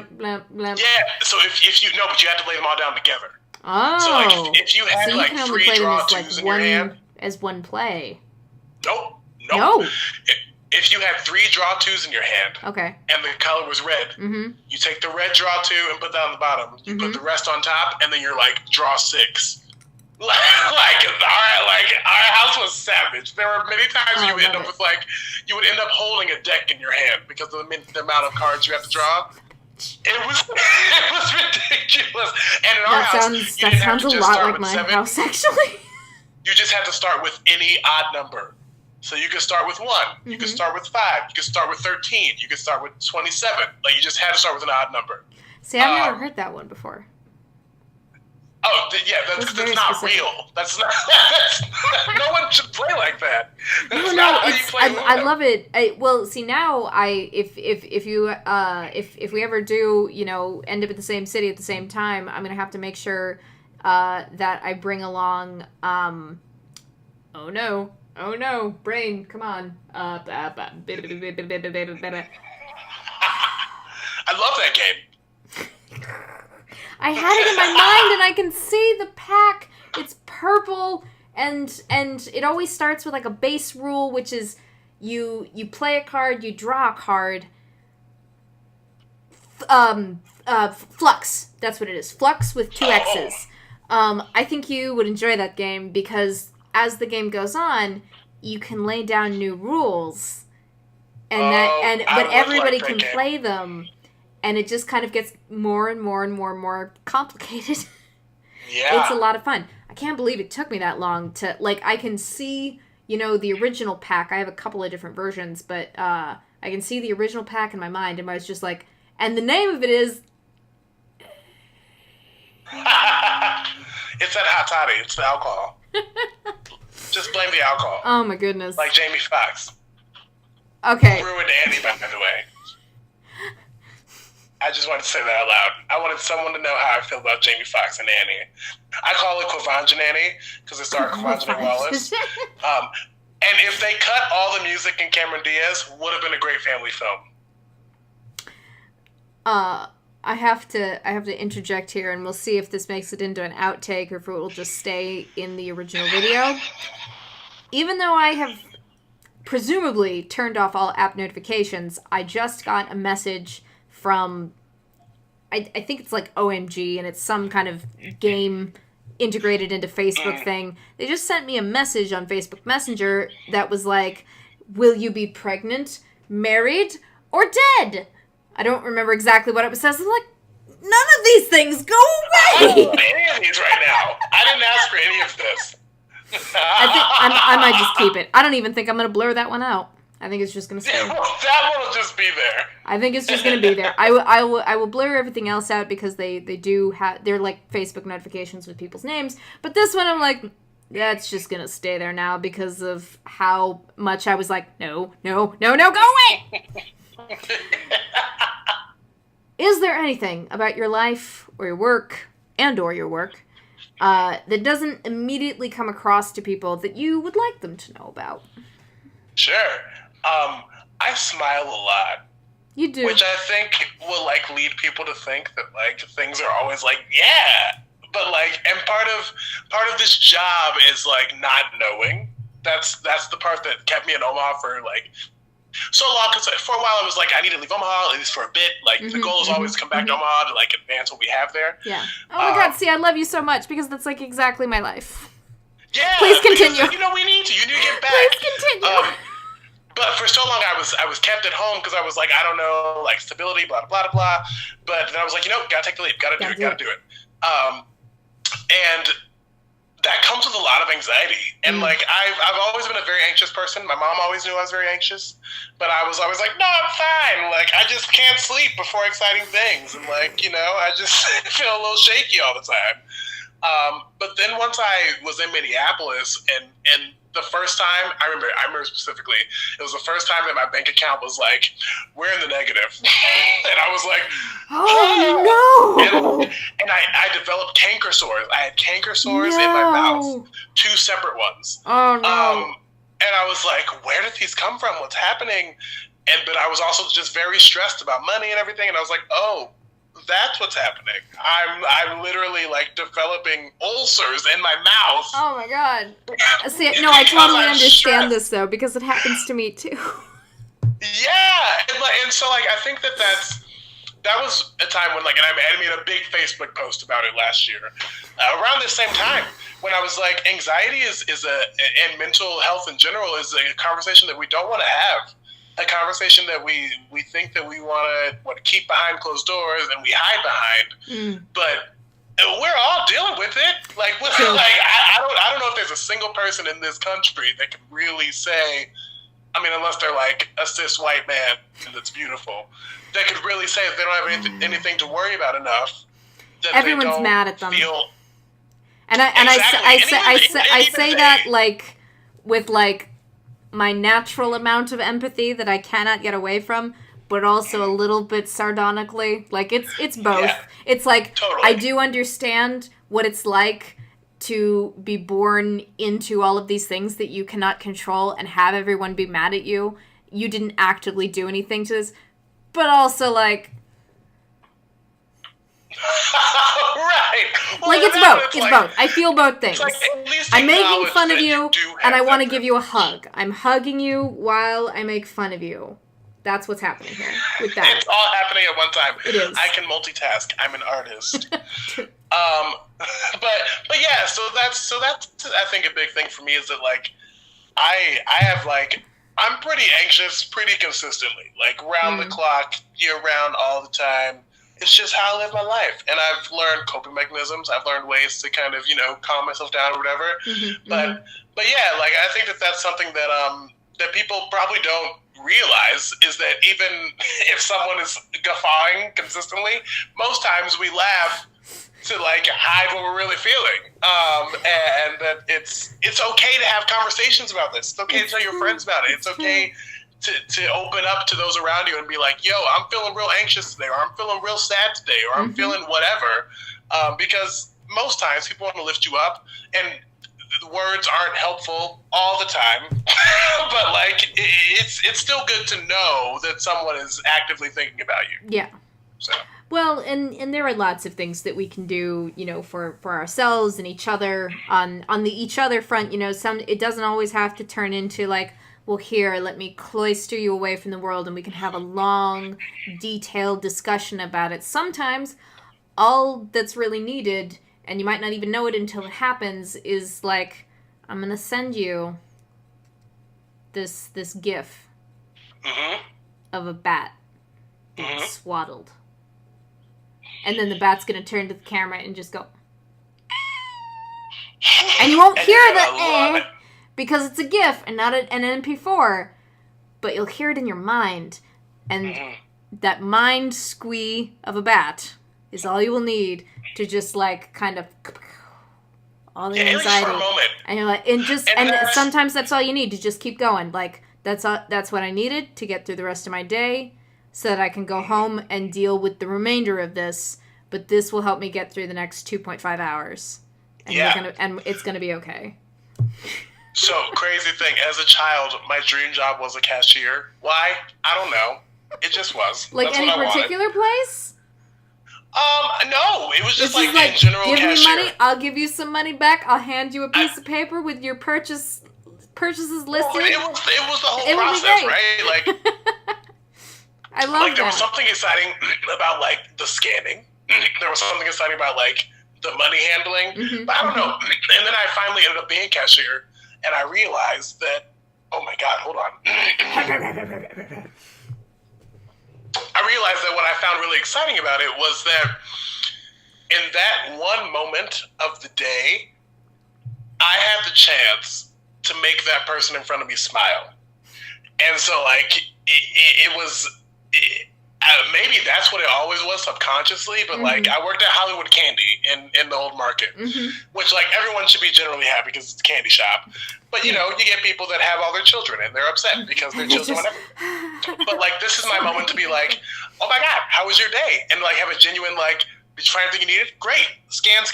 Speaker 2: if you but you had to lay them all down together.
Speaker 1: Oh,
Speaker 2: so if you had
Speaker 1: so you can only
Speaker 2: 3
Speaker 1: play
Speaker 2: draw
Speaker 1: them as,
Speaker 2: twos in your hand,
Speaker 1: as one play.
Speaker 2: Nope.
Speaker 1: No.
Speaker 2: If you had 3 draw 2s in your hand, and the color was red, you take the red draw 2 and put that on the bottom. You put the rest on top, and then you're draw 6. Our house was savage. There were many times you would end up with you would end up holding a deck in your hand because of the amount of cards you have to draw. It was ridiculous. And in our house,
Speaker 1: that sounds a lot like my house, actually.
Speaker 2: You just had to start with any odd number. So you could start with 1. You could start with 5. You could start with 13. You could start with 27. You just had to start with an odd number.
Speaker 1: See, I've never heard that one before.
Speaker 2: Oh, yeah, that's not specific. Real. That's not. No one should play like that. That's not how you play Ludo.
Speaker 1: I love it. Well, see now, if we ever do, end up at the same city at the same time, I'm gonna have to make sure that I bring along. Oh no, brain, come on.
Speaker 2: I love that game.
Speaker 1: I had it in my mind, and I can see the pack. It's purple, and it always starts with a base rule, which is you play a card, you draw a card. Flux. That's what it is. Flux with 2 X's. I think you would enjoy that game because as the game goes on, you can lay down new rules, but everybody can play them. And it just kind of gets more and more and more and more complicated.
Speaker 2: Yeah.
Speaker 1: It's a lot of fun. I can't believe it took me that long to, I can see, the original pack. I have a couple of different versions, but I can see the original pack in my mind, and I was just and the name of it is
Speaker 2: It's that hot toddy. It's the alcohol. Just blame the alcohol.
Speaker 1: Oh my goodness.
Speaker 2: Like Jamie Foxx.
Speaker 1: Okay.
Speaker 2: Ruined Annie, by the way. I just wanted to say that out loud. I wanted someone to know how I feel about Jamie Foxx and Annie. I call it Kokandy Annie because it's our Kokandy Wallace. And if they cut all the music in Cameron Diaz, would have been a great family film.
Speaker 1: I have to interject here, and we'll see if this makes it into an outtake or if it will just stay in the original video. Even though I have presumably turned off all app notifications, I just got a message from, I think it's like OMG, and it's some kind of game integrated into Facebook thing. They just sent me a message on Facebook Messenger that was like, will you be pregnant, married, or dead? I don't remember exactly what it says. I'm like, none of these things, go away!
Speaker 2: I don't want any of these right now. I didn't ask for any of this.
Speaker 1: I might just keep it. I don't even think I'm going to blur that one out. I think it's just going to stay.
Speaker 2: Yeah, well, that one will just be there.
Speaker 1: I think it's just going to be there. I will blur everything else out because they do have, they're like Facebook notifications with people's names. But this one I'm like, that's just going to stay there now because of how much I was like, no, go away! Is there anything about your life or your work that doesn't immediately come across to people that you would like them to know about?
Speaker 2: Sure. I smile a lot.
Speaker 1: You do.
Speaker 2: Which I think will, like, lead people to think that, like, things are always like, yeah. But, like, and part of this job is, like, not knowing. That's the part that kept me in Omaha for, like, so long. Because for a while I was like, I need to leave Omaha, at least for a bit. Like, the goal is always to come back to Omaha to, like, advance what we have there.
Speaker 1: Yeah. Oh, my God. See, I love you so much because that's, like, exactly my life.
Speaker 2: Yeah.
Speaker 1: Please continue.
Speaker 2: Because, you know, we need to. You need to get back.
Speaker 1: Please continue.
Speaker 2: But for so long, I was kept at home because I was like, I don't know, like, stability, blah, blah, blah, blah. But then I was like, you know, gotta take the leap, gotta do it. And that comes with a lot of anxiety. And, like, I've always been a very anxious person. My mom always knew I was very anxious. But I was always like, no, I'm fine. Like, I just can't sleep before exciting things. And, like, you know, I just feel a little shaky all the time. But then once I was in Minneapolis and the first time, I remember specifically, it was the first time that my bank account was like, we're in the negative. And I was like,
Speaker 1: oh, no!
Speaker 2: And I developed canker sores. I had canker sores in my mouth, 2 separate ones.
Speaker 1: Oh, no.
Speaker 2: And I was like, where did these come from? What's happening? But I was also just very stressed about money and everything. And I was like, oh, that's what's happening. I'm literally, like, developing ulcers in my mouth.
Speaker 1: Oh my God. See, no, I totally understand this though because it happens to me too.
Speaker 2: Yeah, and so, like, I think that was a time when, like, and I made a big Facebook post about it last year, around this same time when I was like, anxiety and mental health in general is a conversation that we don't want to have. A conversation that we think that we want to keep behind closed doors and we hide behind, but we're all dealing with it. Like, I don't know if there's a single person in this country that can really say, I mean, unless they're like a cis white man that's beautiful, that could really say that they don't have anything to worry about enough. That
Speaker 1: everyone's mad at them. And
Speaker 2: Exactly.
Speaker 1: I say that like with like my natural amount of empathy that I cannot get away from, but also a little bit sardonically. Like, it's both. Yeah, it's like, totally. I do understand what it's like to be born into all of these things that you cannot control and have everyone be mad at you. You didn't actively do anything to this. But also, like...
Speaker 2: right. Well,
Speaker 1: like, it's both. It's both. I feel both things. Like, I'm making fun of you, and I want to give you a hug. I'm hugging you while I make fun of you. That's what's happening here with that.
Speaker 2: It's all happening at one time.
Speaker 1: It is.
Speaker 2: I can multitask. I'm an artist. But yeah, so that's I think a big thing for me is that, like, I have, like, I'm pretty anxious pretty consistently, like, round the clock, year round, all the time. It's just how I live my life. And I've learned coping mechanisms. I've learned ways to kind of, you know, calm myself down or whatever. But yeah, like, I think that that's something that that people probably don't realize is that even if someone is guffawing consistently, most times we laugh to like hide what we're really feeling, and that it's okay to have conversations about this. It's okay to tell your friends about it. It's okay to open up to those around you and be like, yo, I'm feeling real anxious today, or I'm feeling real sad today, or I'm feeling whatever, because most times people want to lift you up, and the words aren't helpful all the time, but like it's still good to know that someone is actively thinking about you.
Speaker 1: Yeah.
Speaker 2: So.
Speaker 1: Well, and there are lots of things that we can do, you know, for ourselves and each other on the each other front. You know, it doesn't always have to turn into like, well, here, let me cloister you away from the world and we can have a long, detailed discussion about it. Sometimes all that's really needed, and you might not even know it until it happens, is like, I'm going to send you this gif of a bat being swaddled. And then the bat's going to turn to the camera and just go. And you won't hear the because it's a GIF and not an MP4. But you'll hear it in your mind. And that mind squee of a bat is all you will need to just like kind of all the anxiety.
Speaker 2: For a moment.
Speaker 1: And you're like, and sometimes that's all you need to just keep going. Like that's what I needed to get through the rest of my day, so that I can go home and deal with the remainder of this. But this will help me get through the next 2.5 hours. And it's gonna be okay.
Speaker 2: So, crazy thing, as a child, my dream job was a cashier. Why? I don't know. It just was.
Speaker 1: Like
Speaker 2: That's
Speaker 1: any
Speaker 2: what I
Speaker 1: particular
Speaker 2: wanted.
Speaker 1: place?
Speaker 2: No. It was just like
Speaker 1: like
Speaker 2: in general
Speaker 1: give
Speaker 2: cashier.
Speaker 1: me money, I'll give you some money back, I'll hand you a piece of paper with your purchases listed.
Speaker 2: Well, it was the whole process, right? Like,
Speaker 1: I love
Speaker 2: like there
Speaker 1: that.
Speaker 2: was something exciting about like the scanning. There was something exciting about like the money handling. But I don't know. And then I finally ended up being a cashier, and I realized that, oh my God, hold on. I realized that what I found really exciting about it was that in that one moment of the day, I had the chance to make that person in front of me smile. And so, like, it was... maybe that's what it always was subconsciously, but like I worked at Hollywood Candy in the old market, which like everyone should be generally happy because it's a candy shop. But you know, you get people that have all their children and they're upset because their children whatever. But like this is my moment to be like, oh my God, how was your day? And like have a genuine like, did you find everything you needed? Great. Scan,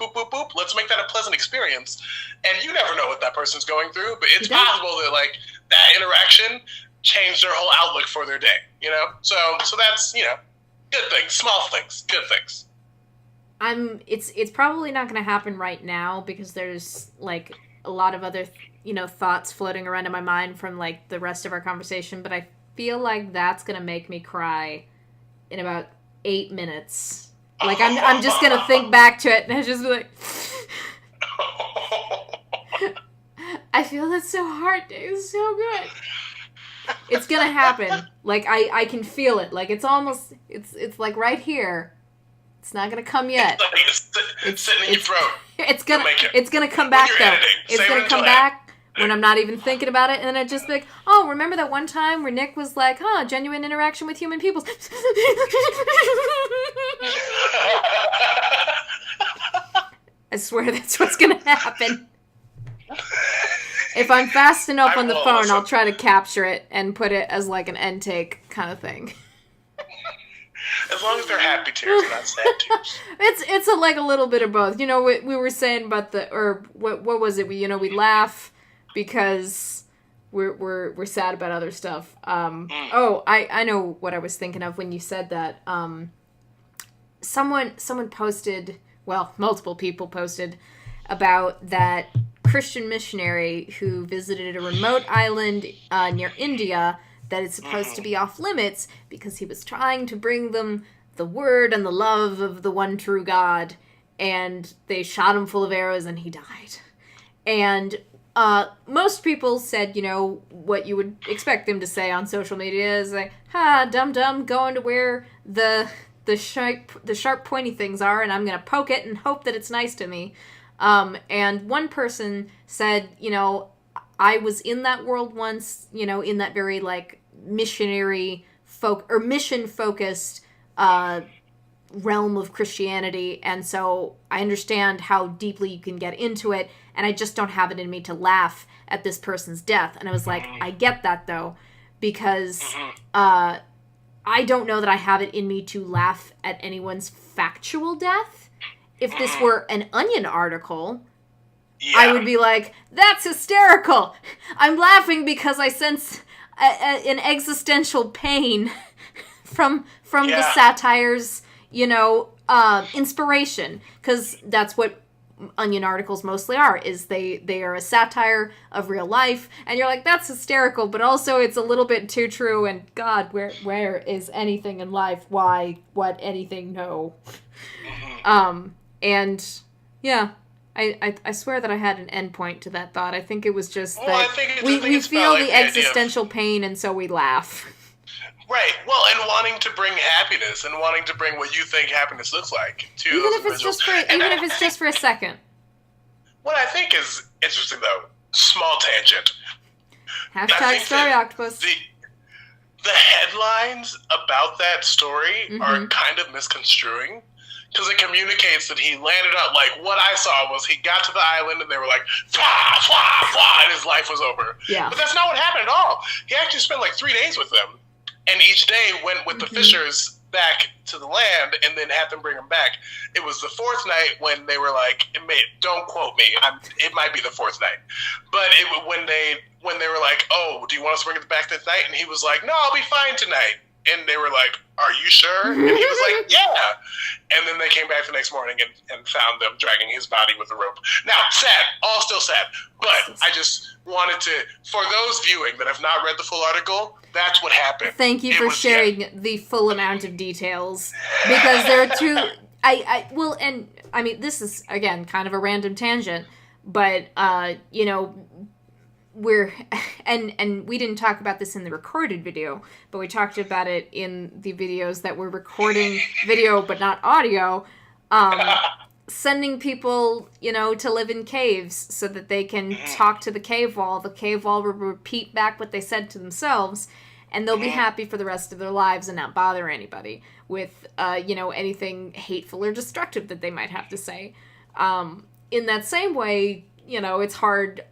Speaker 2: boop, boop, boop. Let's make that a pleasant experience. And you never know what that person's going through, but it's possible that like that interaction change their whole outlook for their day, you know? So that's, you know, good things, small things, good things.
Speaker 1: It's probably not going to happen right now because there's like a lot of other, you know, thoughts floating around in my mind from like the rest of our conversation, but I feel like that's going to make me cry in about 8 minutes. Like I'm just going to think back to it and it's just like I feel that's so hard, dude. It's so good. It's gonna happen. Like I can feel it. Like it's almost it's like right here. It's not gonna come yet.
Speaker 2: It's sitting in your throat.
Speaker 1: It's gonna come back though. It's gonna come back when I'm not even thinking about it, and then I just be like, oh, remember that one time where Nick was like, genuine interaction with human people. I swear that's what's gonna happen. If I'm fast enough on the phone, I'll try to capture it and put it as like an end take kind of thing.
Speaker 2: As long as they're happy tears, not sad tears.
Speaker 1: It's like a little bit of both. You know, we were saying about what was it? We laugh because we're sad about other stuff. Oh, I know what I was thinking of when you said that. Someone posted, well, multiple people posted about that Christian missionary who visited a remote island near India that is supposed to be off limits because he was trying to bring them the word and the love of the one true God, and they shot him full of arrows and he died. And most people said, you know, what you would expect them to say on social media is like, dum-dum, going to where the sharp pointy things are, and I'm going to poke it and hope that it's nice to me. And one person said, you know, I was in that world once, you know, in that very like missionary mission focused realm of Christianity, and so I understand how deeply you can get into it, and I just don't have it in me to laugh at this person's death. And I was like, I get that, though, because I don't know that I have it in me to laugh at anyone's factual death. If this were an Onion article, I would be like, that's hysterical! I'm laughing because I sense an existential pain from the satire's, inspiration. Because that's what Onion articles mostly are, is they are a satire of real life, and you're like, that's hysterical, but also it's a little bit too true, and God, where is anything in life? Why? What? Anything? No. And, yeah, I swear that I had an endpoint to that thought. I think it was just that we feel the existential pain, and so we laugh.
Speaker 2: Right. Well, and wanting to bring happiness and wanting to bring what you think happiness looks like to
Speaker 1: even if it's just for a second.
Speaker 2: What I think is interesting, though, small tangent.
Speaker 1: Hashtag story octopus.
Speaker 2: The headlines about that story are kind of misconstruing, because it communicates that he landed up, like, what I saw was he got to the island and they were like, fwah, fwah, fwah, and his life was over.
Speaker 1: Yeah.
Speaker 2: But that's not what happened at all. He actually spent like 3 days with them. And each day went with the fishers back to the land and then had them bring them back. It was the 4th night when they were like, don't quote me, it might be the 4th night. But when they were like, oh, do you want us to bring it back that night? And he was like, no, I'll be fine tonight. And they were like, are you sure? And he was like, yeah. And then they came back the next morning and found them dragging his body with a rope. Now, sad. All still sad. But I just wanted to, for those viewing that have not read the full article, that's what happened.
Speaker 1: Thank you for sharing the full amount of details. Because there are two... this is, again, kind of a random tangent. But, we're and we didn't talk about this in the recorded video, but we talked about it in the videos that were recording video but not audio, sending people to live in caves so that they can talk to the cave wall. The cave wall will repeat back what they said to themselves, and they'll be happy for the rest of their lives and not bother anybody with anything hateful or destructive that they might have to say. In that same way, it's hard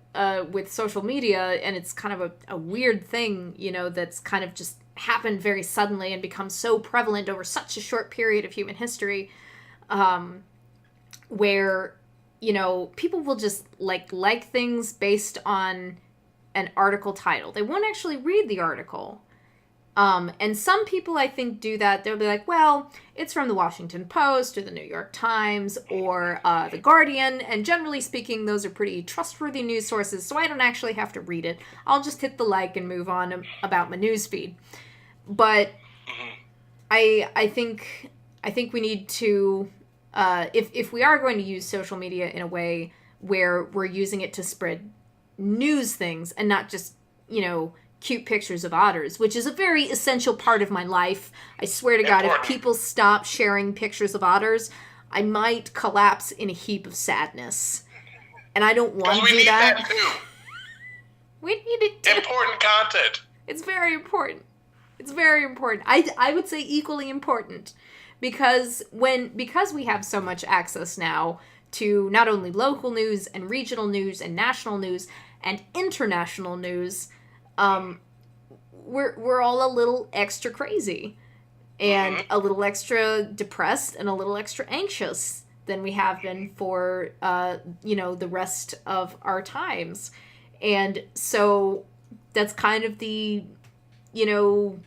Speaker 1: with social media, and it's kind of a weird thing, that's kind of just happened very suddenly and become so prevalent over such a short period of human history, where, people will just like things based on an article title. They won't actually read the article. And some people, I think, do that. They'll be like, well, it's from the Washington Post or the New York Times or the Guardian. And generally speaking, those are pretty trustworthy news sources, so I don't actually have to read it. I'll just hit the like and move on about my newsfeed. But I think we need to, if we are going to use social media in a way where we're using it to spread news things and not just, cute pictures of otters, which is a very essential part of my life. I swear to God, if people stop sharing pictures of otters, I might collapse in a heap of sadness. And I don't want to do that.
Speaker 2: That too.
Speaker 1: We need it too.
Speaker 2: Important content.
Speaker 1: It's very important. It's very important. I would say equally important. Because we have so much access now to not only local news and regional news and national news and international news, we're all a little extra crazy and a little extra depressed and a little extra anxious than we have been for, the rest of our times. And so that's kind of the,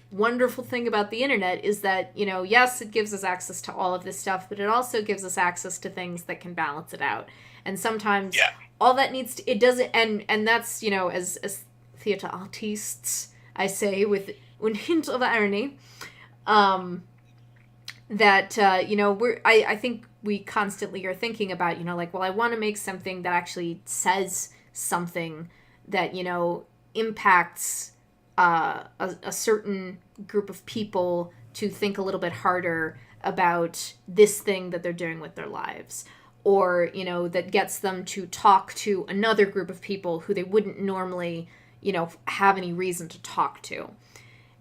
Speaker 1: wonderful thing about the internet is that, yes, it gives us access to all of this stuff, but it also gives us access to things that can balance it out. And sometimes all that needs to, it doesn't, and that's, as theater artists, I say with a hint of irony, that, I think we constantly are thinking about, I want to make something that actually says something that, impacts a certain group of people to think a little bit harder about this thing that they're doing with their lives. Or, that gets them to talk to another group of people who they wouldn't normally have any reason to talk to.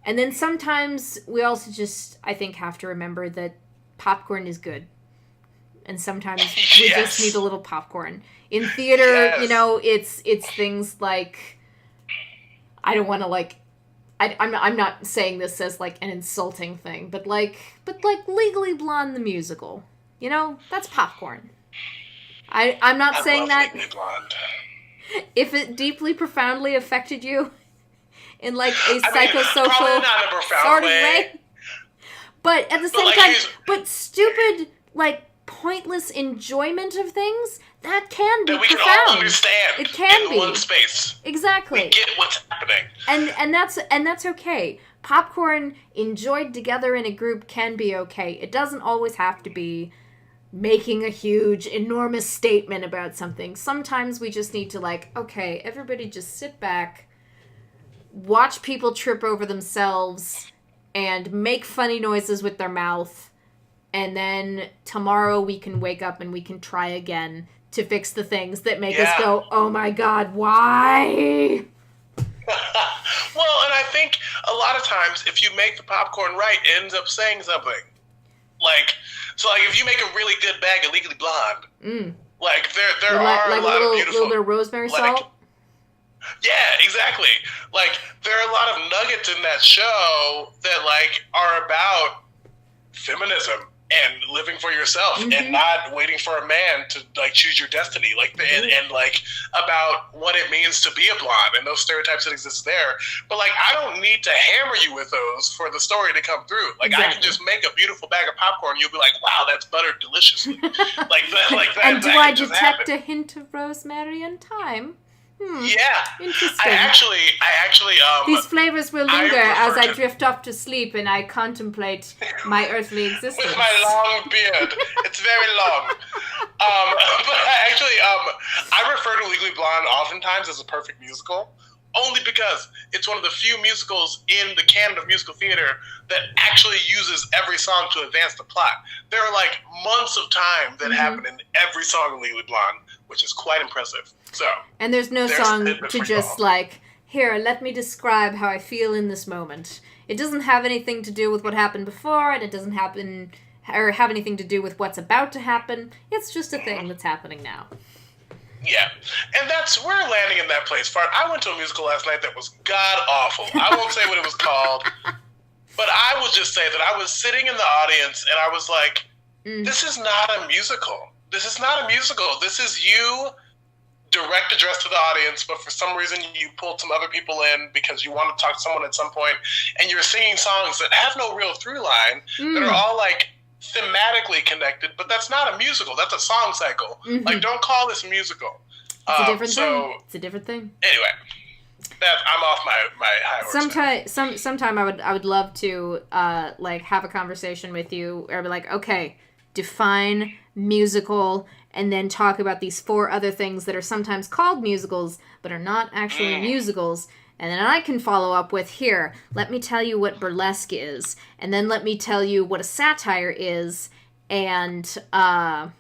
Speaker 1: And then sometimes we also just, I think, have to remember that popcorn is good. And sometimes we just need a little popcorn. In theater, you know, it's things like, I don't want to, like, I'm not saying this as, like, an insulting thing, but Legally Blonde the musical. You know, that's popcorn. I'm not saying that
Speaker 2: Legally Blonde.
Speaker 1: If it deeply, profoundly affected you in, like, a psychosocial sort of way. But at the same time, but stupid, like, pointless enjoyment of things, that can be profound.
Speaker 2: That we can all understand.
Speaker 1: It can
Speaker 2: in
Speaker 1: be.
Speaker 2: one space.
Speaker 1: Exactly.
Speaker 2: We get what's happening.
Speaker 1: And that's okay. Popcorn enjoyed together in a group can be okay. It doesn't always have to be making a huge, enormous statement about something. Sometimes we just need to, like, okay, everybody just sit back, watch people trip over themselves, and make funny noises with their mouth, and then tomorrow we can wake up and we can try again to fix the things that make us go, oh my god, why?
Speaker 2: Well, and I think a lot of times, if you make the popcorn right, it ends up saying something. Like, so, like, if you make a really good bag of Legally Blonde, like, there are
Speaker 1: like
Speaker 2: a lot of beautiful...
Speaker 1: little bit of rosemary salt?
Speaker 2: Yeah, exactly. Like, there are a lot of nuggets in that show that, like, are about feminism and living for yourself and not waiting for a man to, like, choose your destiny. Like, and like, about what it means to be a blonde and those stereotypes that exist there. But, like, I don't need to hammer you with those for the story to come through. Like, I can just make a beautiful bag of popcorn and you'll be like, wow, that's buttered deliciously. like that.
Speaker 1: And do I detect a hint of rosemary and thyme?
Speaker 2: Yeah.
Speaker 1: Interesting.
Speaker 2: I actually,
Speaker 1: these flavors will linger as I drift off to sleep and I contemplate my earthly existence.
Speaker 2: With my long beard. It's very long. But I refer to Legally Blonde oftentimes as a perfect musical, only because it's one of the few musicals in the canon of musical theater that actually uses every song to advance the plot. There are, like, months of time that happen in every song of Legally Blonde, which is quite impressive. So,
Speaker 1: and there's no song to just, like, here, let me describe how I feel in this moment. It doesn't have anything to do with what happened before, and it doesn't have anything to do with what's about to happen. It's just a thing that's happening now.
Speaker 2: Yeah, and we're landing in that place. I went to a musical last night that was god-awful. I won't say what it was called, but I will just say that I was sitting in the audience, and I was like, this is not a musical. This is not a musical. This is you direct address to the audience, but for some reason you pulled some other people in because you want to talk to someone at some point, and you're singing songs that have no real through line, that are all, like, thematically connected, but that's not a musical. That's a song cycle. Like, don't call this a musical.
Speaker 1: It's a different thing. It's a different thing.
Speaker 2: Anyway, I'm off my high horse.
Speaker 1: Sometime I would love to like, have a conversation with you or be like, okay, define musical, and then talk about these 4 other things that are sometimes called musicals but are not actually musicals. And then I can follow up with, here, let me tell you what burlesque is, and then let me tell you what a satire is, and what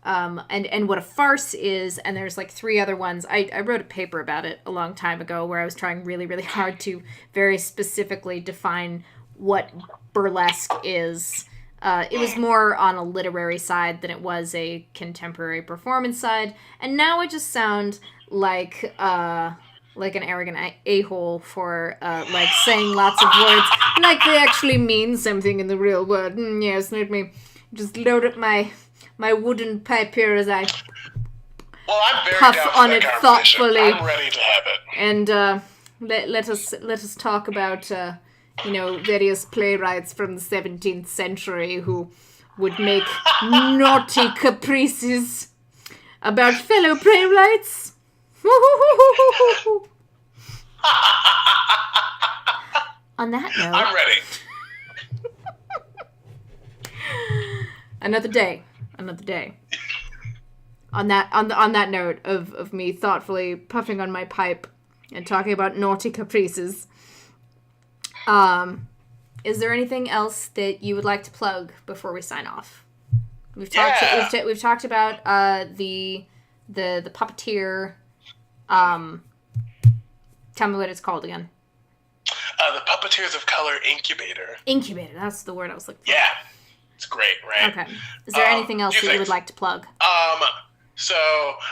Speaker 1: a farce is, and there's, like, 3 other ones. I wrote a paper about it a long time ago where I was trying really, really hard to very specifically define what burlesque is. It was more on a literary side than it was a contemporary performance side, and now I just sound like an arrogant a-hole for, like, saying lots of words, like they actually mean something in the real world. Yes, let me just load up my wooden pipe here as I puff on it thoughtfully.
Speaker 2: I'm ready to have it.
Speaker 1: And let us talk about various playwrights from the 17th century who would make naughty caprices about fellow playwrights. On that note,
Speaker 2: I'm ready.
Speaker 1: Another day. On that note of me thoughtfully puffing on my pipe and talking about naughty caprices, is there anything else that you would like to plug before we sign off? We've talked about the Puppeteer. Tell me what it's called again.
Speaker 2: The Puppeteers of Color Incubator.
Speaker 1: Incubator, that's the word I was looking for.
Speaker 2: Yeah. It's great, right?
Speaker 1: Okay. Is there anything else that you would like to plug?
Speaker 2: So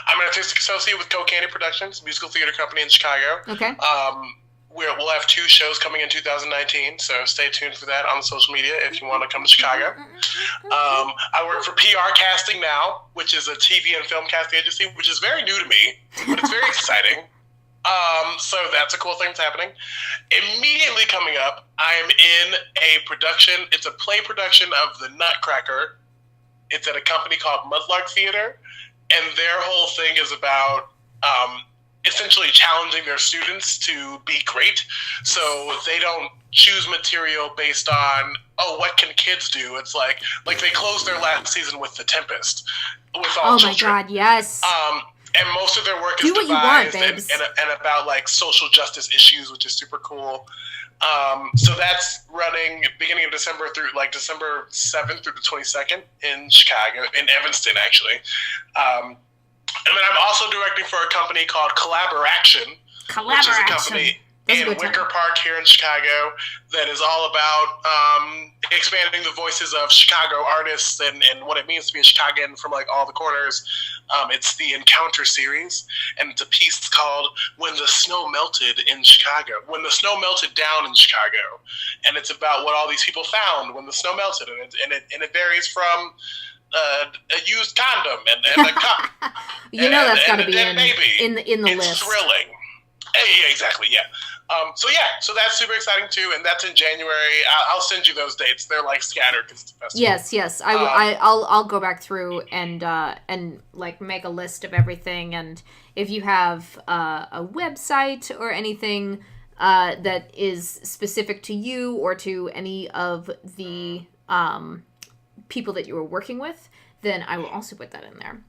Speaker 2: I'm an artistic associate with Kokandy Productions, a musical theater company in Chicago.
Speaker 1: Okay.
Speaker 2: We'll have 2 shows coming in 2019, so stay tuned for that on social media if you want to come to Chicago. I work for PR Casting now, which is a TV and film casting agency, which is very new to me, but it's very exciting. So that's a cool thing that's happening. Immediately coming up, I am in a production. It's a play production of The Nutcracker. It's at a company called Mudlark Theater, and their whole thing is about essentially challenging their students to be great. So they don't choose material based on, oh, what can kids do? It's like they closed their last season with The Tempest, with all children.
Speaker 1: Oh my God, yes.
Speaker 2: And most of their work is devised and about like social justice issues, which is super cool. So that's running beginning of December through like December 7th through the 22nd in Chicago, in Evanston, actually. And then I'm also directing for a company called Collaboraction, which is a company in Wicker Park here in Chicago that is all about expanding the voices of Chicago artists and what it means to be a Chicagoan from like all the corners. It's the Encounter series, and it's a piece called When the Snow Melted in Chicago, when the snow melted down in Chicago. And it's about what all these people found when the snow melted, and it varies from a used condom and a cup.
Speaker 1: That's got to be in the
Speaker 2: it's
Speaker 1: list.
Speaker 2: It's thrilling. Yeah, exactly, yeah. So that's super exciting too, and that's in January. I'll send you those dates. They're like scattered because it's a festival.
Speaker 1: Yes. I'll go back through and like make a list of everything. And if you have a website or anything that is specific to you or to any of the people that you were working with, then I will also put that in there.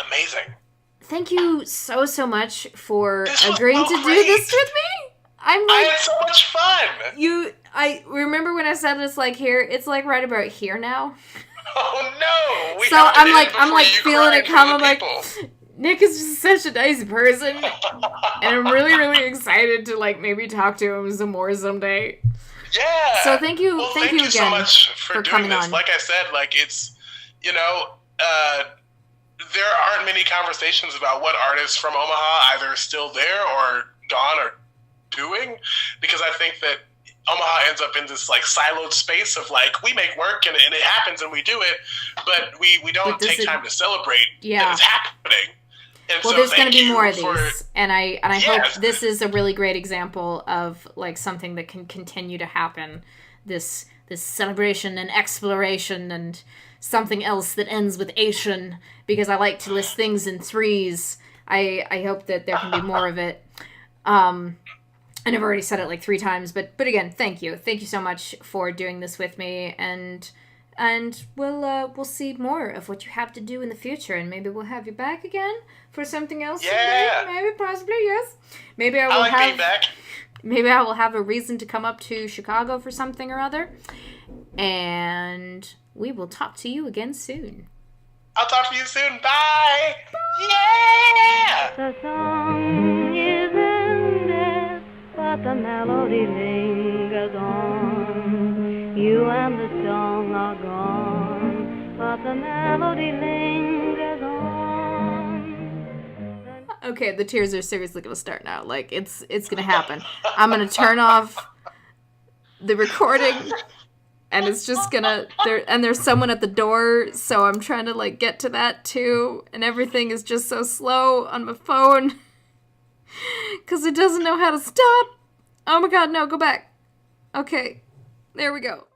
Speaker 2: Amazing.
Speaker 1: Thank you so much for agreeing to do this with me. I
Speaker 2: had so much fun.
Speaker 1: I remember when I said it's like here. It's like right about here now.
Speaker 2: Oh no!
Speaker 1: So I'm like feeling it come. I'm like, Nik is just such a nice person, and I'm really really excited to like maybe talk to him some more someday.
Speaker 2: Yeah.
Speaker 1: So thank you
Speaker 2: again
Speaker 1: so
Speaker 2: much for doing
Speaker 1: coming
Speaker 2: this.
Speaker 1: on.
Speaker 2: Like I said, like it's there aren't many conversations about what artists from Omaha either still there or gone or doing, because I think that Omaha ends up in this like siloed space of like we make work and it happens and we do it, but we don't take time to celebrate that it's happening. And
Speaker 1: well,
Speaker 2: so
Speaker 1: there's going to be more of these, and I
Speaker 2: Yes.
Speaker 1: hope this is a really great example of like something that can continue to happen. This celebration and exploration and something else that ends with Asian, because I like to list things in threes. I hope that there can be more of it. And I've already said it like 3 times, but again, thank you so much for doing this with me, and we'll see more of what you have to do in the future, and maybe we'll have you back again for something else.
Speaker 2: Yeah.
Speaker 1: Someday. Maybe, possibly, yes. Maybe I
Speaker 2: like being back.
Speaker 1: Maybe I will have a reason to come up to Chicago for something or other, and we will talk to you again soon.
Speaker 2: I'll talk to you soon. Bye. Yeah.
Speaker 3: The song is ended, but the melody lingers on. You and the song are gone, but the melody lingers on.
Speaker 1: Okay, the tears are seriously gonna start now. Like it's gonna happen. I'm gonna turn off the recording, and it's just gonna there's someone at the door, so I'm trying to like get to that too, and everything is just so slow on my phone because it doesn't know how to stop. Oh my god, no, go back. Okay, there we go.